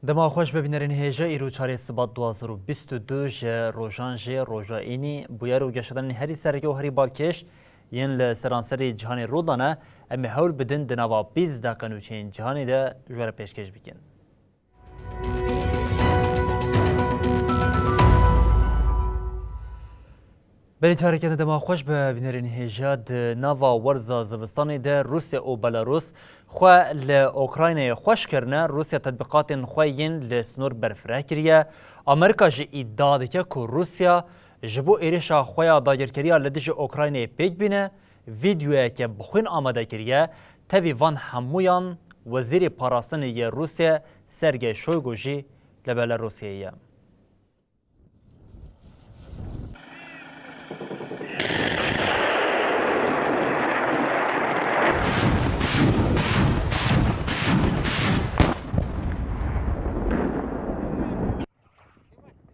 دما خوش ببینرین هیجا ایرو چاری سبات 2022 جه روژان جه روژا اینی بویر و گشتن هری سرگه و هری بالکش ین لسرانسری جهانی رودانه امی حول بدن دنوا 20 دقیقه چین جهانی ده جوار پیشکش بکن. بری چارکت دما خوش ببینرین هیجا نوا ورزا زوستانی ده روسیا و بلاروس خو ل خوش کرنه روسیا تطبیقات خوین لسنور برفره کریه امریکا جی ادعا دکه که روسیا جبو ایرشا خویا داگرکریا لدیج اوکراینه پیک بینه ویدیوی که بخوین آماده کریه تاوی وان همویان وزیر پاراستنی روسیا سرگی شویگو جی لبلاروسیه.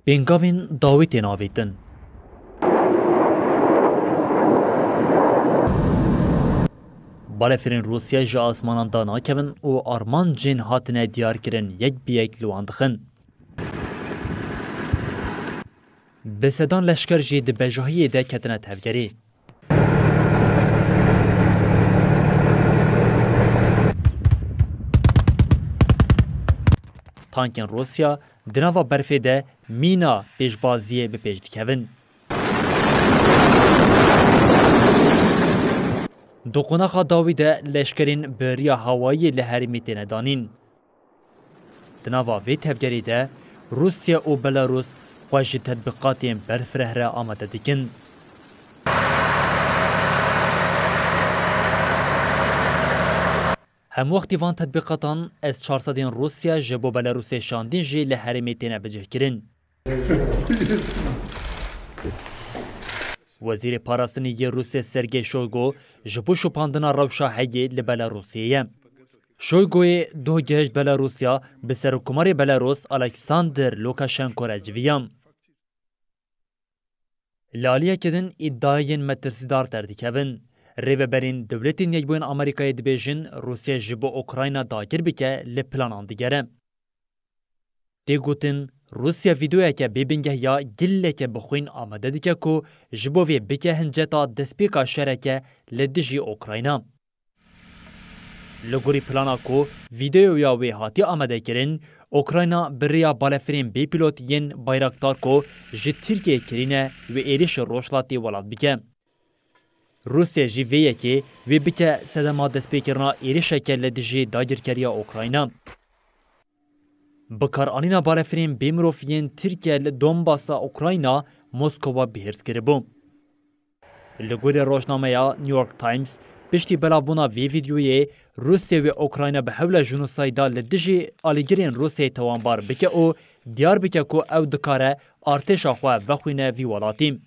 بینگاوین داویت ناویتن. بالفرین روسیا جا آسمانان دانا کبن و آرمان جین هاتنه دیار کرن یک بیک لواندخن. بسدان لشکر جید بجاهی ده کتنه تفگری. تانکن روسیا دنوا برفه ده مینا پیشبازیه به پیش دکوین. دو قناخا داوی ده لشکرین بریا هوایی لحرمی تینه دانین. دنوا وی تفگری ده روسیا و بلاروس خواهش تطبیقاتین برفره را آمده دکن. هم وقتی وان تطبیقاتان از 400 روسیا جبو بلاروس شاندین جی لحرمی تینه بجه کرن. وزیر پاراستنی روسیه سرگی شویگو جبو شپاندنا روشا حیی لبلاروسیه. شویگوی دو گهج بلاروسیا به سرکمار بلاروس الکساندر لوکاشنکو را جویام. لالیه کدن ادعاین مترسیدار تردیکوین. ریبرین دولتین یک بوین آمریکای دبیجن روسیه جبو اوکراینا داگر بکه لپلان دیگره. دیگوتن روسیه ویدیوی که ببینگه یا گله که بخوین آمده دیگه که جبوی بکه هنجتا دسپیکا شرکه لدیجی اوکراینا. لگوری پلانا که ویدیو یا وی هاتی آمده کرن اوکراینا بریا بالفرین بی پیلوت ین بایراکتار که جی ترکیه کرینه و ایریش روشلاتی ولاد بکه. روسیه جیویه که وی بکه سدما دسپیکرنا ایریشه که لدیجی داگرکریا اوکراینا. بکار آنینا بالفرین بیمروفین ترکیه لدونباسا اوکراینا موسکوا بهرس کربو. لگوری روشنامه یا نیویورک تایمز پشتی بلابونا وی ویدیوی روسیه و اوکراینا به حول جنوسایدا لدیجی آلیگرین روسیه توانبار بکه او دیار بکه که او دکاره ارتشا خواه وخوینه وی ولاتیم.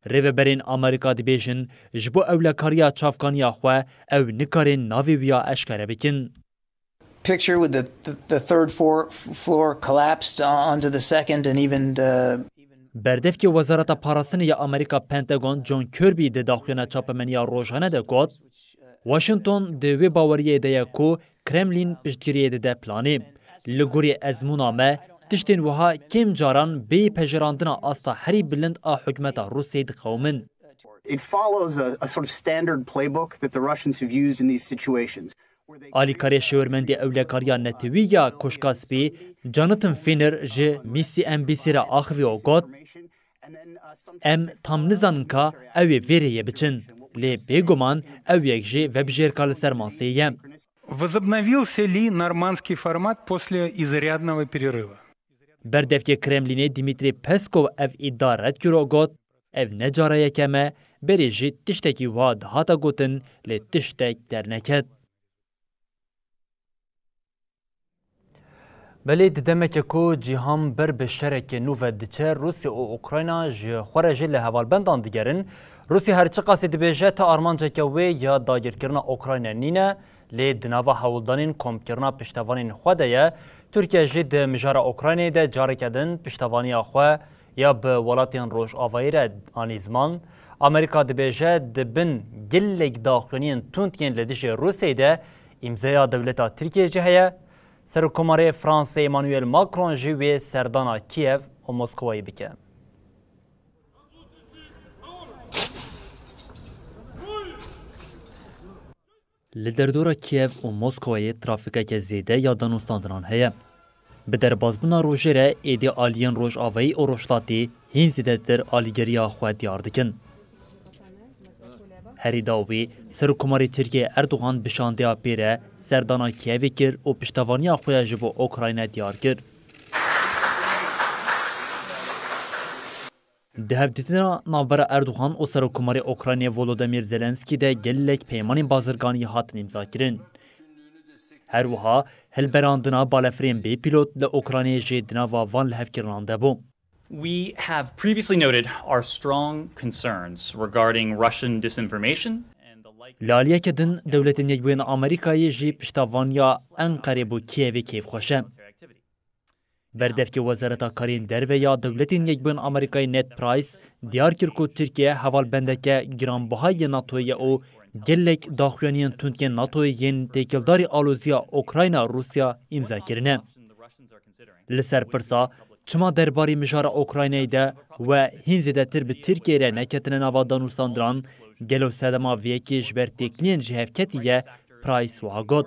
ریوبرین آمریکا دبیجن جبو اولکاریا چافکانیا خواه او نکارین ناوی ویا اشکره بکن. Picture with the third floor collapsed onto the second and even بردف که وزارت پاراستنی آمریکا پنتاگون جون کربی ده داخلنا چاپمنیا روزانه ده گفت واشنطن ده وی باوریه ده کو کرملین پشتگیری ده پلانی لگوری ازمونامه تشتین وها کم جاران بی پجراندنا استا هری بلند حکمت روسیه قومن. It follows a sort of standard playbook that the Russians have used in these situations. آلیکاری شورمندی اولکاریا نتوییا کوشکاسپی جاناتن فینر ج میسی ام بی سی را آخوی و گوت ام تام نزانن که اوی ویریه بچن لی بیگمان اویک جی وبجیر کال سرمانسیه. Возобновился ли нормандский формат после изрядного перерыва? بردفکی کرملینی دیمیتری پسکوف اف ادارت کرو گوت اف نجاره یکمه بری جی تشتکی واد هاتا گوتن لی تشتک در نکد. بله دمک کو جهان بر به شرک نو دچه روسیه و اوکراینا ج خارج له هوالبندان دیگرن روسیه هر چه قصد بیجه تا آرمانجه که وی یا داگیرکرنا اوکراینا نینه لی دنوا هولدانین کمکرنا پشتوانین خوده ترکیه جد مجار اوکراینه ده جاری کردن پشتوانی خو یا به ولاتین روش آوایره آنیزمان امریکا دبیجه دبن گلگ داخلین تونتین لدیش روسیه ده امضای دولت ترکیه جهه Serokkomarê Fransê Emmanuel Macron jî wê serdana Kiev û Moskowayê bike. Li derdora Kiev û Moskowayê trafîkeke zêde ya danûstandinan heye. Bi derbasbûna rojê re êdî aliyên Rojavayî û Rojhilatê hîn zêdetir alîgeriya xwe diyar dikin. Herî da wê, Serokkomarê Tirkiye Erdogan bişandeya pê re serdana Kievê kir û piştevaniya xwe ya ji bo Ukrayna diyar kir. Di hevdîtina navbera Erdogan û Serokkomarê Ukraynayê Volodymyr Zelenskî de gelek peymanên bazirganî hatin îmzakirin. Her wiha hilberandina balefirên bêpîlot li Ukraynayê jê di nava van lihevkirinan de bû. We have previously noted our strong concerns regarding Russian disinformation and the likely Laliyeke din dewletên Yekbûyên Amerîkayê jî piştavaniya Enqerê bû Kievê kêfxweş e. Berdevkê Wezareta Karên Derve ya dewletên Yekbûyên Amerîkayê Ned Price diyar kir ku Tirkiye hevalbendeke giranbihayê NATOyê û gelek daxuyaniyên tundiyên NATOyê yên têkildarî aloziya Ukrayna Rusya îmzakirine. Li ser pirsa çima derbarî mijara Ukraynayê de we hîn zêdetir bi Tirkiye re neketine nava danûstandiran gelo sedema vêyekê ji ber têkiliyên ji hevketî Price wiha got.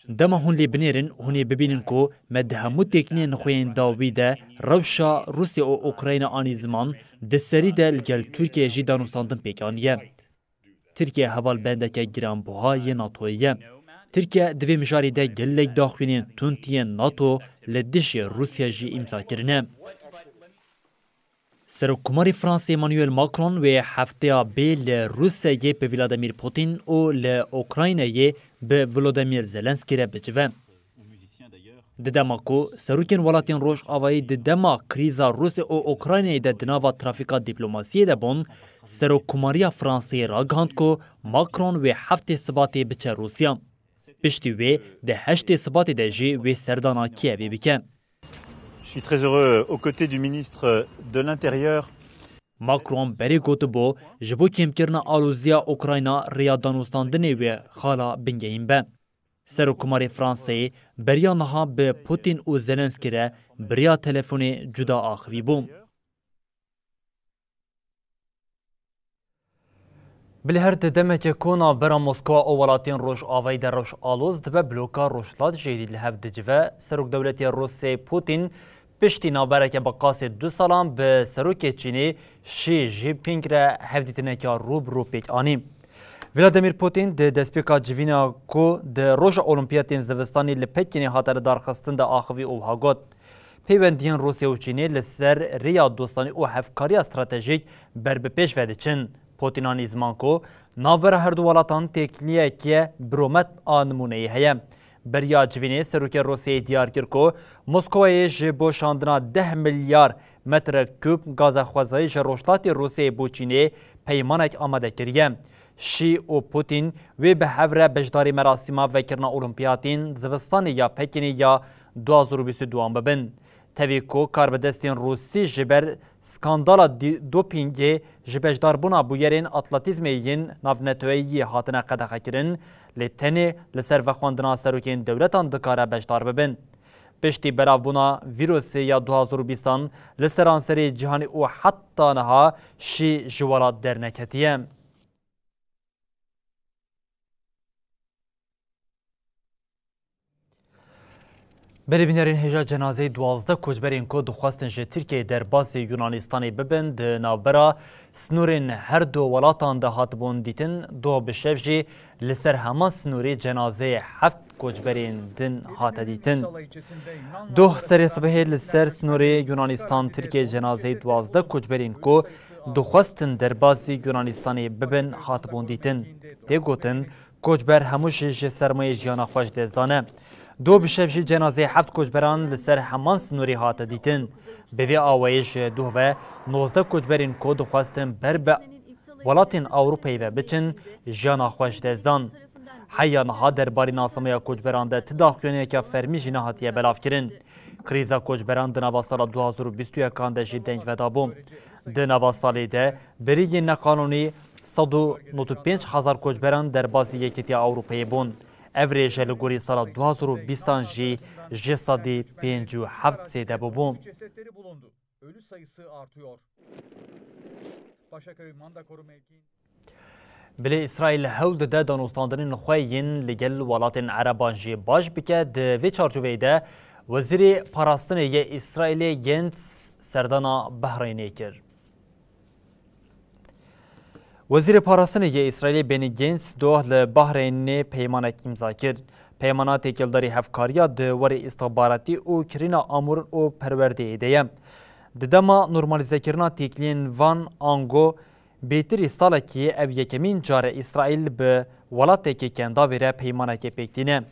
Dema hûn lê binêrin hûn ê bibînin ku me di hemû têkiliyên xwe yên dawî de rewşa Rusya û Ukrayna anî ziman di serî de li gel Tirkiye jî danûstandin pêkaniye. Tirkiye hevalbendeke giranbihayê NATOyê ye. Tirkiye di vê mijarê de gelek daxuyaniyên tundiyên NATO li dijî Rusya jî îmzakirine. Serokkomarê Fransê Emmanuel Macron wê hefteya bê li Rusyayê bi Vladimir Putin û li Ukraynayê bi Volodymyr Zelenskî re bicive. Di dema ku serokên welatên Rojavayî di dema krîza Rusya û Ukraynayê de di nava trafîka dîplomasiyê de bûn, Serokkomariya Fransayê ragihand ku Macron wê heftê Sibatê biçe Rusya. Piştî wê di heştê Sibatê de jî wê serdana Kievê bike. Je suis très heureux aux côtés du ministre de l'Intérieur. Macron berê gotibû ji bo kêmkirina aloziya Ukrayna rêya danûstandinê wê xala bingehîn be. Serokkomarê Fransayê beriya niha bi Putin û Zelenskî re biriya telefonê cuda axivî bû. Bi her di demeke ku navbera Moskwa û welatên Rojavayî de rewşaloz dibe bloka Rojhilat jêdî li hev dicive. Serokdewletê Rûsyê Putin piştî navbereke bi qasê 2 salan bi serokê Çînê Xi Jinping re hevdîtineka rûbirû pêk anî. Vladimir Putin di destpêka civîna ku di roja Olimpiyatên zivistanê li Pekinê hate li darxistin de axivî û wiha got. Peywendiyên Rûsya û Çînê li ser rêya dostanî û hevkariya stratejîk berbipêş vediçin. Putin anî ziman ku navbera her du welatan têkiliyeke biromet a nimûneyê heye. Beriya civînê serokê Rûsyayê diyar kir ku Moskowayê ji bo şandina 10 milyar metre kûb gaza xwezayî ji rojhilatê Rûsyayê bû Çînê peymanek amade kiriye. Şî û Putin wê bi hev re beşdarî merasîma vekirina Olimpiyatên zivistanê ya Pekinê ya 2022 bibin. Tevî ku karbidestên Rûsî ji ber skandala dopingê ji bejdarbûna bûyerên atletîzmê yên navneteweyî hatine qedexekirin, lê tenê li ser vexwendina serokên dewletan dikare bejdar bibin. Piştî beravbûna vîrusê ya 2020 li seranserê cîhanî û heta niha şî ji welat derneketiye. Berîbînerên hêja cenazeyê 12 koçberên ku dixwastin ji Tirkiyeyê derbasê Yunanistanê bibin di navbera snûrên her du welatan de hatibûn dîtin, duh bi şev jî li ser hema snûrê cenazeyê 7 koçberên din hate dîtin. Duh serê sibehê li ser snûrê Yunanistan Tirkiye cenazeyê 12 koçberên ku dixwastin derbasî Yunanistanê bibin hatibûn dîtin. Tê gotin koçber hemû jî ji sermayê jiyana xwe ji dezdane. دو بشف جی جنازه 7 کوچبران لسر همان سنوری هات دیتن. به وی آوایش دو و 19 کوچبرین کود خواستن بر به ولاتین اروپایی و بچن جانا خوش دزدان. حیان ها در باری ناسمه کوچبران ده تداخلونی که فرمی جنا هاتیه بلاف کرن. کریزا کوچبران دنوا سال 2021 کانده جی دنگ و دابوم. دنوا سالی ده بریگی نقانونی 195,000 کوچبران در بازی یکیتی اروپایی بون. Evre jelgori sala 2020 jî ji sadî 57 sêde bûbû. Cesetleri bulundu. Ölü sayısı artıyor. Paşaköy Mandakoru mevkiinde Bilê İsraîl hewl dide danûstandanên xwe yên li gel welatên Ereban jî baş bike di vê çarçoveyê de Wezîrê Parastinê yê İsraîlê Gentz serdana Behrînê kir. Wezîrê Parastinê yê İsraîlê Benny Gantz doh li Behrînê peymanek imza kir. Peymana têkildarî hevkariya di werê îstixbaratî û kirîna amûrin û perwerdeyê de ye. Di dema normalizekirina têkiliyên van ango bêtirî salekî ev yekemîn care İsraîl bi welatekê kendavê re peymanekê pêktîne.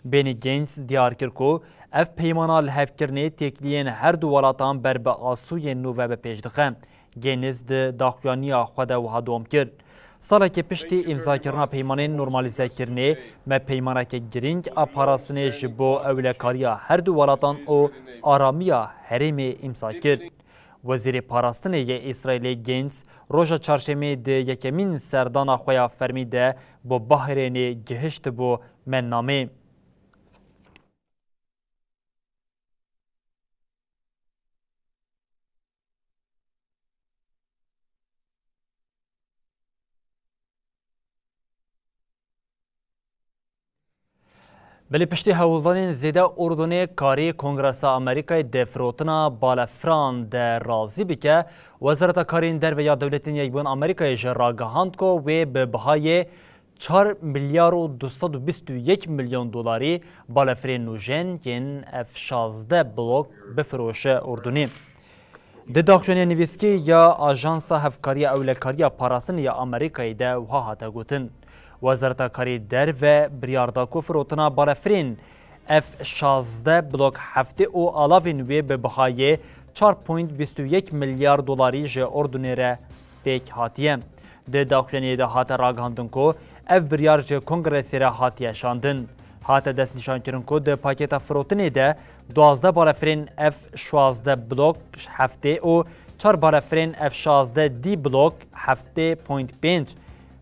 Benny Gantz diyar kir ku ev peymana li hevkirinê têkiliyên her du welatan ber bi asûyên nû ve bi pêş dixe. Geniz di daxuyaniya xwe de wiha dom kir. Salekê piştî îmzakirina peymanên normalizekirinê me peymaneke girîng a Parastinê ji bo ewlekariya her du welatan û aramiya herêmê îmza kir. Wezîrê Parastinê yê İsraîlê Gantz roja çarşemê di yekemîn serdana xwe ya fermî de bo Behrînê gihişt bo mennamê. Belê piştî hewldanên zêde Ordunê karî Kongresa Amerîkayê de firotina balefran de razî bike, Wezareta Karên Derve ya Dewletên Yekbûn Amerîkayê ji ragihand ku wê bi bihayê 4 milyar û 221 milyon dolarî balefirên nûjen yên F-16 blok bifiroşe Ordunê. Di daxuyaniya nivîskî ya Ajansa Hevkariya Ewlekariya Parastinê ya Amerîkayê de wiha hate gotin. Wezareta Karê Derve biryarda ku firotina balefirên F-16 blok heftê û alavên wê bi bihayê 4.21 milyar dolarî ji Ordunê re pêk hatiye. Di daxuyaniyê de hate ragihandin ku ev biryar ji Kongresê re hatiye şandin. Hate destnîşankirin ku di paketa firotinê de 12 balefirên F-16 blok heftê û 4 balefirên F-16 D blok 7.5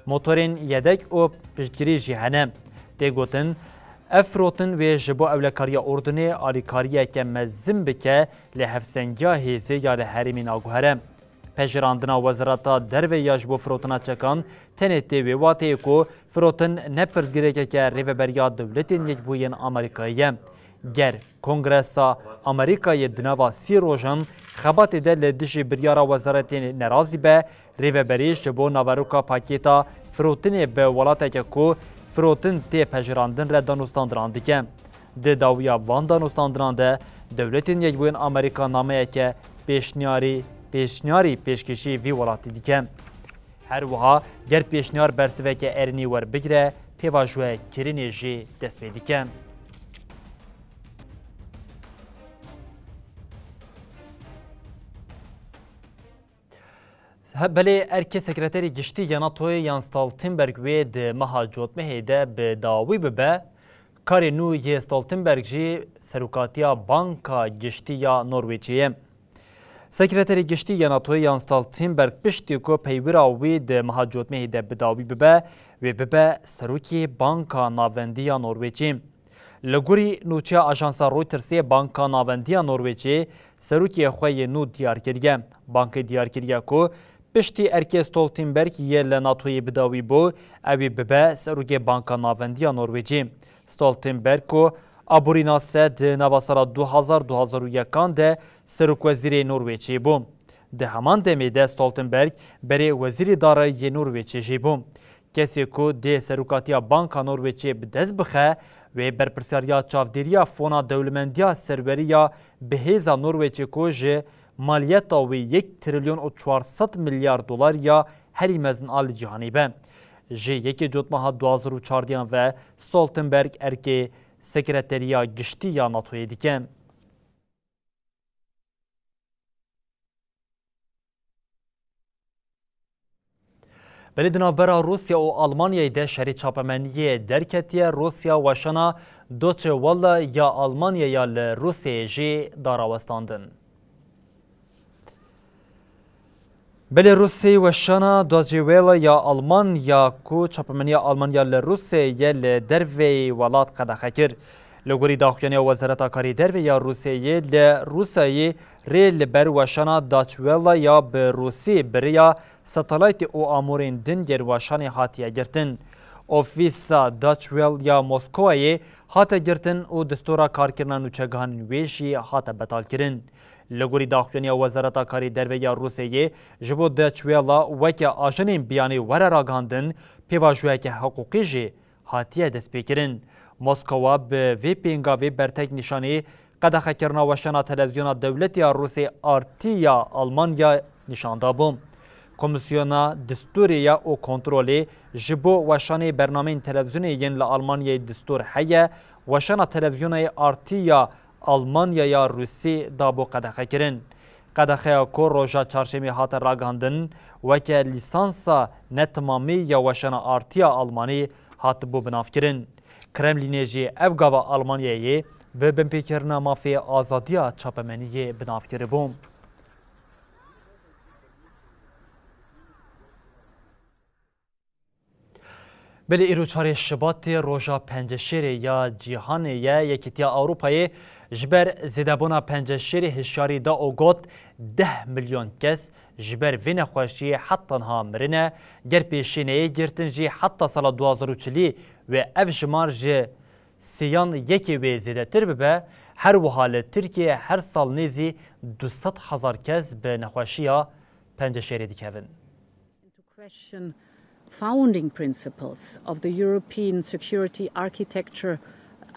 motorên yedek û piştgirî jî hene. Tê gotin ev firotin wê ji bo ewlekariya Ordunê alîkariyeke mezin bike li hevsengiya hêzê ya li herêmê naguhere. Pejirandina Wezareta Derve ya ji bo firotina çekan tenê tê wê wateyê ku firotin ne pirsgirêkeke rêveberiya dewletên Yekbûyên Amerîkayê ye. Ger Kongresa Amerîkayê di nava 30 rojan xebatê de li dijî biryara wezaretê nerazî be rêveberî ji bo naveroka pakêta firotinê bi welateke ku firotin tê pejirandin re danûstandiran dike. Di dawiya van danûstandiran de Dewletên Yekbûyên Amerîka nameyeke pêşniyarî pêşkêşî vî welatî dike. Her wiha ger pêşniyar bersiveke erinî werbigire pêvajoya kirinê jî dest pê dike. Belê erkê sekreterî giştî ya NATOyê Jens Stoltenberg wê di meha cotmehê de bi dawî bibe, karê nû yê Stoltenberg jî serokatiya Banka Giştî ya Norwêçê ye. Sekreterî giştî ya NATOyê Jens Stoltenberg piştî ku peywira wê di meha cotmehê de bi dawî bibe, wê bibe serokê Banka Navendî ya Norwêçê. Li gorî nûçeya Ajansa Reutersê Banka Navendî ya Norwêçê serokê xwe yê nû diyar kiriye. Bankê diyar kiriye ku piştî erkê Stoltenberg yê li NATOyê bidawî bû, evê bibe serokê Banka Navendî ya Norwêçê. Stoltenberg ku aborîna se di nava sala 2000-2001 de serokwezîrê Norwêçê bû. Di heman demê de Stoltenberg berê wezîrê darayiyê Norwêçê jî bû. Kesê ku dê serokatiya Banka Norwêçê bi dest bixe wê berpirsyariya çavdêriya fona dewlemendiya serweriya bihêza Norwêçê ku ji maliyeta wê 1 trilyon û 400 milyar dolar ya herî mezin a li cîhanê be. Ji yekê cotmeha 2014 ve Stoltenberg erkê sekreteriya giştî ya NATOyê dike. Belê di navbera Rusya û Almanyayê de şerê çapemeniyê derketiye Rusya weşana Deutsche Welle ya Almanyaya li Rusyayê jî darawestandin. بلاروسی و شانا داجیویلا یا آلمانیا کو چاپمنیا آلمانیا لروسیه لدروی ولات قدخه کر لگوری داخوانی وزارت کاری دروی یا روسیه لروسیه ری لبر و شانا داجیویلا یا به روسی بریا ستالایت او آمورین دن گر و شانی هاتیه گرتن اوفیسا داچویل یا موسکوی هات گرتن او دستورا کارکرنا نوچگان ویشی هات بتال کرن لگوری داخوانی وزارت کاری دروی یا روسیه جبو داچویلا وکه آجنین بیانی ور راگاندن پیواجوه که حقوقی جی هاتیه دست بکرن موسکوا به وی پینگاوی برتک نشانی قدخه کرنا وشنا تلویزیون دولتی روسی آرتیا آلمانیا نشانده بوم کمیسیونا دستوریا و کنترلی جبو وشانی برنامه تلویزیونی ین لآلمانیا دستور حیه وشنا تلویزیون آرتیا آلمانیا یا روسی دابو قدخه کرن قدخه کو روژا چارشمی هات راگاندن وکه لیسانسا نتمامی یا وشنا آرتیا آلمانی هات بو بناف کرن کرملینی جی افگاوا آلمانیایی به بمپیکرنا مافی آزادیا چاپمنی بناف کربوم بله ایرو چهار شباط روژا پنجشیر یا جیهان یا یکیتیا اروپایی جبر زیدابونا پنجشیر هشاری دا اوگوت 10 میلیون کس جبر وین خوشی حتی ها مرنه گر پیشینه گرتن جی حتی سال 2040 و اف جمار جی سیان یکی و زیده تر ببه هر وحال ترکیه هر سال نیزی 200,000 کس به نخوشی ها پنجشیر دیکهون. Founding principles of the European security architecture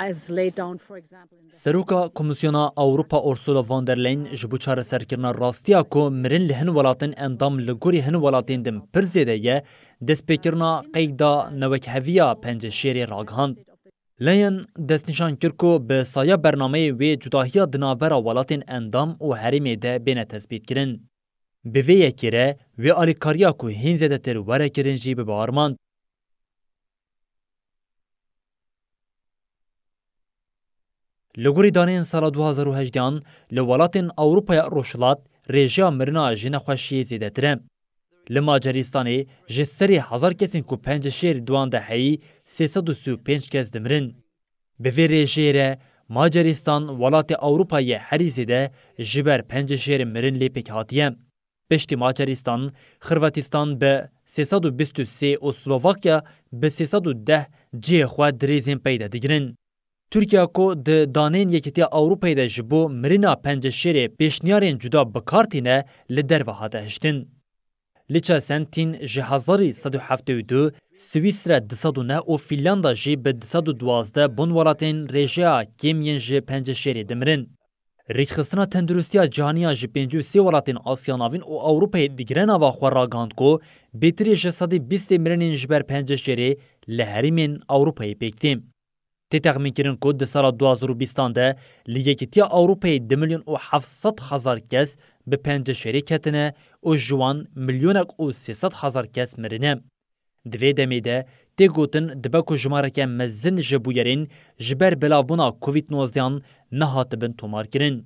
as laid down, for example, in the سروکا کمیسیونا اوروپا اورسولا فان در لین جبو چار سرکرنا راستیا کو مرن لهن ولاتن اندام لگوری هن ولاتن دم پرزیده یه دست بکرنا قیدا نوک هویا پنج شیر راگهاند. لین دست نشان کرکو به سایه برنامه وی جداهیا دنابرا ولاتن اندام و حریمه ده بین تثبیت کرن. به وی یکیره وی آلیکاریا کو هین زده تر وره کرنجی به بارماند. لگوری دانین سال 2018 لولاتن اوروپای روشلات ریجیا مرنا جن خوشی زیده تره. لماجریستانی جسری 1000 کسین کو پنج شیر دوان دهی 335 کس دمرن. به وی ریجیره ماجریستان ولات اوروپای هری زیده جبر پنج شیر مرن لی پک هاتیه. پشتی ماجریستان، خرواتیستان به 323 و سلوواکیا به 310 جه خواه دریزین پیدا دیگرن. ترکیه کو د دانین یکیتیا اوروپای ده جبو مرنا پنج شیر پیشنیارین جدا بکارتینه لدر و هاده هشتن. لیچا سنتین جهازاری 172 سویسرا 209 و فینلاندا جی به 212 بونولاتین ریجیا کیمین جی پنج شیر دمرن. ریخستنا تندرستیا جهانیا جی 53 ولاتین آسیا ناوین و اوروپای دیگرن آوا خوراگاند کو بیتری جسادی 20 مرنین جبر پنج شیری لهریمین اوروپای پیکتیم. تتخمین کرن که ده سال 2020 ده لیگیتیا اوروپای 2,700,000 کس به پنج شیری کتنه و جوان 1,300,000 کس مرنه. دوی دمیده تی گوتن دبکو جماره که مزن جبویرین جبر بلابونا کووید-19 نهات بن تومار کرن.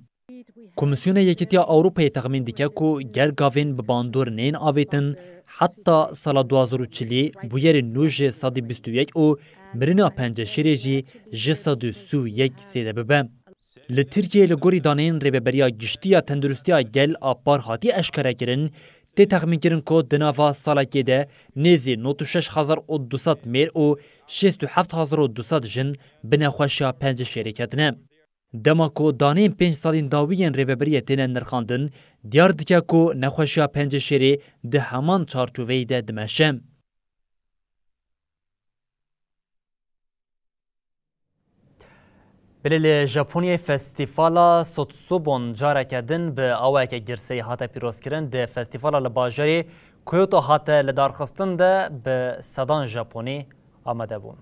کمیسیون یکیتیا اوروپای تخمین دیکه که گرگاوین بباندور نین آویتن حتی سال 2040 بویر نوج 121 و مرنا پنج شیری جسد سو یک زیده ببم. لترکیه لگوری دانین ریبریا گشتیا تندرستیا گل آپار هاتی اشکره کرن تی تخمین کرن که دناوا سالاکی ده نیزی 96,200 میر و 67,200 جن بناخوشیا پنج شیری کتنه. دما کو دانین 5 سالین داویین ریبریه تینه نرخاندن دیار دکه کو نخوشیا پنج شیری ده همان چارچووی ده دمشم. بله ژاپنیا فستیوالا سوتسوبون جاره کردن به اوه که گرسه هاته پیروز کردن ده فستیوالا لباجاری کویوتو هاته لدارخستن ده به سدان ژاپنی آمده بون.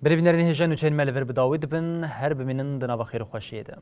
بريفنرين هجان وشين مالفر بداود بن هرب من دنا بخير خوشيده